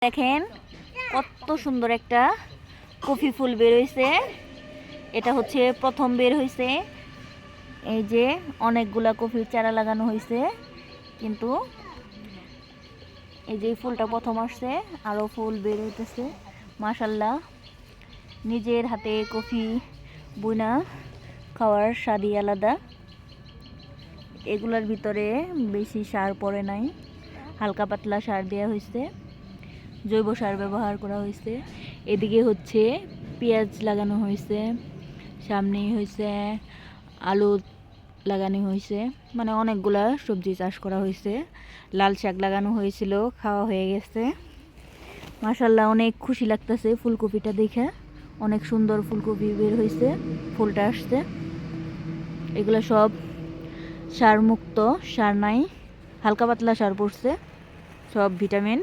দেখেন কত সুন্দর একটা কফি ফুল বের হয়েছে। এটা হচ্ছে প্রথম বের হয়েছে। এই যে অনেকগুলা কফির চারা লাগানো হয়েছে, কিন্তু এই যে ফুলটা প্রথম আসছে, আরো ফুল বের হইতেছে। মাশাল্লাহ, নিজের হাতে কফি বুনা খাওয়ার স্বাদই আলাদা। এগুলার ভিতরে বেশি সার পড়ে নাই, হালকা পাতলা সার দেওয়া হয়েছে, জৈব সার ব্যবহার করা হয়েছে। এদিকে হচ্ছে পেঁয়াজ লাগানো হয়েছে, সামনে হয়েছে আলু লাগানো হয়েছে, মানে অনেকগুলা সবজি চাষ করা হয়েছে। লাল শাক লাগানো হয়েছিল, খাওয়া হয়ে গেছে। মাশাল্লাহ, অনেক খুশি লাগতেছে ফুলকপিটা দেখে। অনেক সুন্দর ফুলকপি বের হয়েছে, ফুলটা আসছে। এগুলো সব সার মুক্ত, সার নাই, হালকা পাতলা সার পড়ছে, সব ভিটামিন।